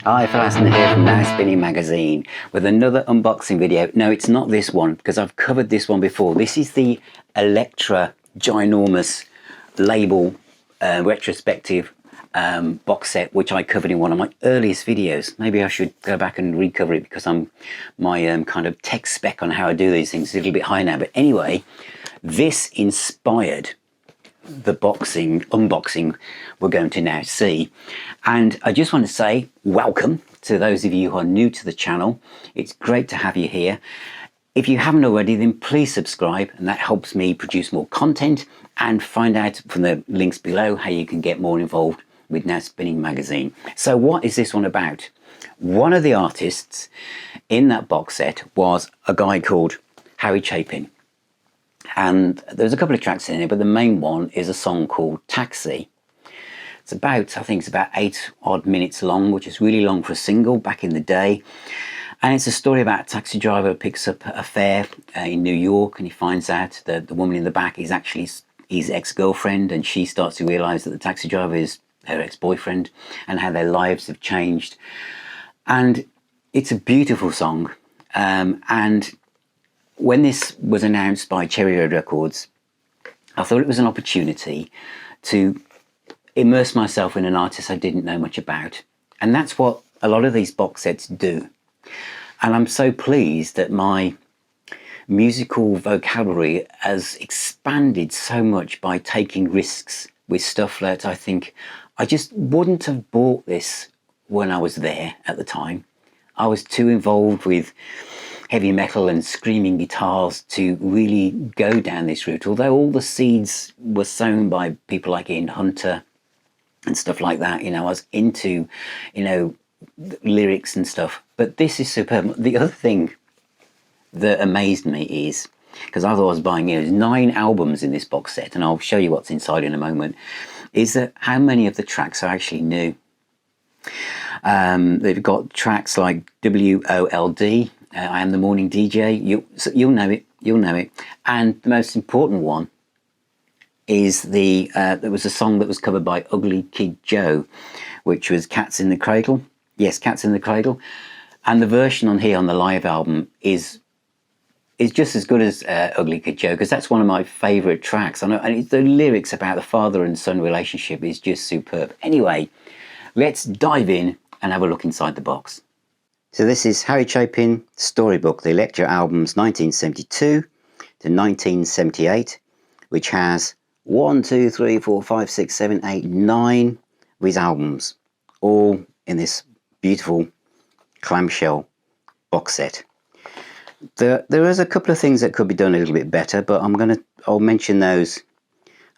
Hi, Phil Aston here from Now Spinning Magazine with another unboxing video. No, it's not this one because I've covered this one before. This is the Elektra ginormous label retrospective box set, which I covered in one of my earliest videos. Maybe I should go back and recover it because my kind of tech spec on how I do these things is a little bit high now. But anyway, this inspired the unboxing we're going to now see, and I just want to say welcome to those of you who are new to the channel. It's great to have you here. If you haven't already, then please subscribe, and that helps me produce more content and find out from the links below how you can get more involved with Now Spinning Magazine. So what is this one about? One of the artists in that box set was a guy called Chapin. And there's a couple of tracks in it, but the main one is a song called Taxi. It's about, I think it's about 8 odd minutes long, which is really long for a single back in the day. And it's a story about a taxi driver who picks up a fare in New York, and he finds out that the woman in the back is actually his ex-girlfriend, and she starts to realise that the taxi driver is her ex-boyfriend, and how their lives have changed. And it's a beautiful song. And when this was announced by Cradle Records, I thought it was an opportunity to immerse myself in an artist I didn't know much about. And that's what a lot of these box sets do. And I'm so pleased that my musical vocabulary has expanded so much by taking risks with stuff that I think I just wouldn't have bought this when I was there at the time. I was too involved with heavy metal and screaming guitars to really go down this route, although all the seeds were sown by people like Ian Hunter and stuff like that. You know, I was into, lyrics and stuff. But this is superb. The other thing that amazed me is, because I thought I was buying, there's 9 albums in this box set, and I'll show you what's inside in a moment, is that how many of the tracks are actually new. They've got tracks like WOLD, I Am the Morning DJ, you'll know it. And the most important one is there was a song that was covered by Ugly Kid Joe, which was Cats in the Cradle. Yes, Cats in the Cradle. And the version on here on the live album is just as good as Ugly Kid Joe, because that's one of my favourite tracks. And the lyrics about the father and son relationship is just superb. Anyway, let's dive in and have a look inside the box. So this is Chapin Storybook, the Elektra albums 1972 to 1978, which has 9 of his albums, all in this beautiful clamshell box set. There is a couple of things that could be done a little bit better, but I'll mention those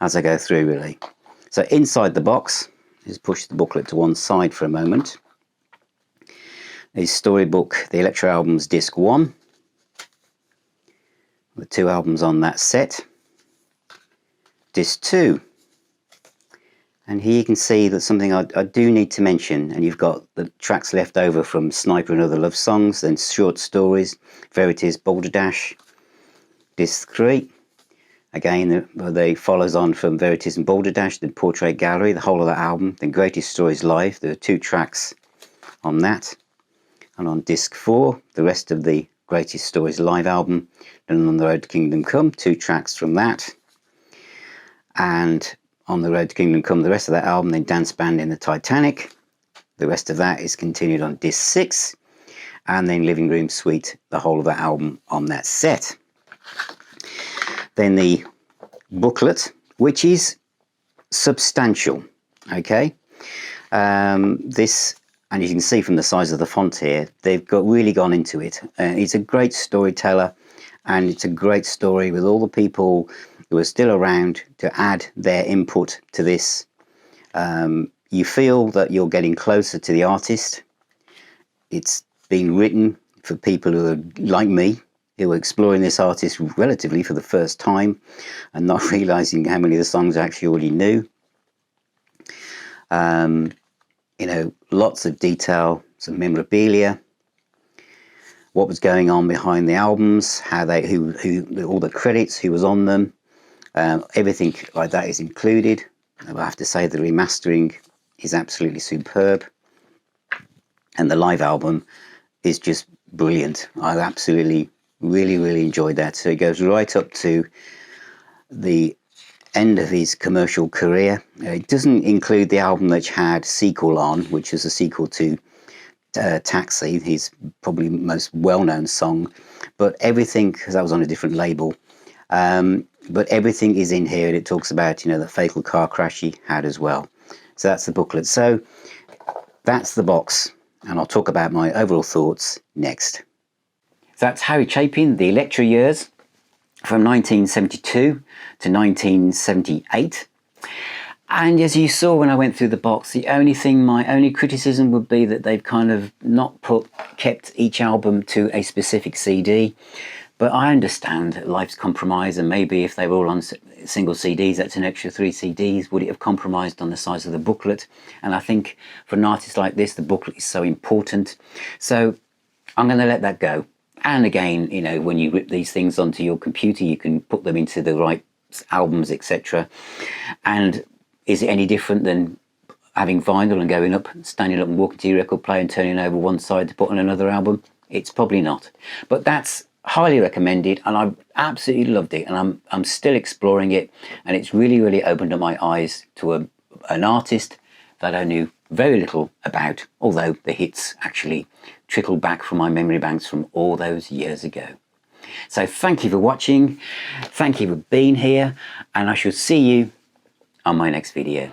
as I go through, really. So inside the box, just push the booklet to one side for a moment. Is Storybook, the Elektra albums disc 1, the 2 albums on that set. Disc 2, and here you can see that something I do need to mention, and you've got the tracks left over from Sniper and Other Love Songs, then Short Stories, Verities And Balderdash. Disc 3, again they follows on from Verities And Balderdash, then Portrait Gallery, the whole of that album, then Greatest Stories Live. There are 2 tracks on that. And on disc 4, the rest of the Greatest Stories Live album, and On the Road to Kingdom Come, 2 tracks from that. And On the Road to Kingdom Come, the rest of that album, then Dance Band in the Titanic. The rest of that is continued on disc 6, and then Living Room Suite, the whole of that album on that set. Then the booklet, which is substantial, okay? This, and you can see from the size of the font here, they've really gone into it. It's a great storyteller, and it's a great story with all the people who are still around to add their input to this. You feel that you're getting closer to the artist. It's been written for people who are like me, who are exploring this artist relatively for the first time and not realizing how many of the songs I actually already knew. Lots of detail, some memorabilia, what was going on behind the albums, how all the credits, who was on them, everything like that is included. I have to say the remastering is absolutely superb. and the live album is just brilliant. I absolutely really enjoyed that. So it goes right up to the end of his commercial career. It doesn't include the album that had Sequel on, which is a sequel to Taxi, his probably most well-known song, but everything, because that was on a different label, but everything is in here, and it talks about, you know, the fatal car crash he had as well. So that's the booklet. So that's the box, and I'll talk about my overall thoughts next. So that's Harry Chapin, the Elektra years from 1972 to 1978. And as you saw when I went through the box, my only criticism would be that they've kind of not kept each album to a specific CD. But I understand life's compromise, and maybe if they were all on single CDs, that's an extra 3 CDs. Would it have compromised on the size of the booklet? And I think for an artist like this, the booklet is so important. So I'm going to let that go. And again, you know, when you rip these things onto your computer, you can put them into the right albums, etc. And is it any different than having vinyl and going up, standing up and walking to your record player and turning over one side to put on another album? It's probably not. But that's highly recommended, and I absolutely loved it, and I'm still exploring it, and it's really opened up my eyes to an artist that I knew very little about, although the hits actually trickled back from my memory banks from all those years ago. So thank you for watching, thank you for being here, and I shall see you on my next video.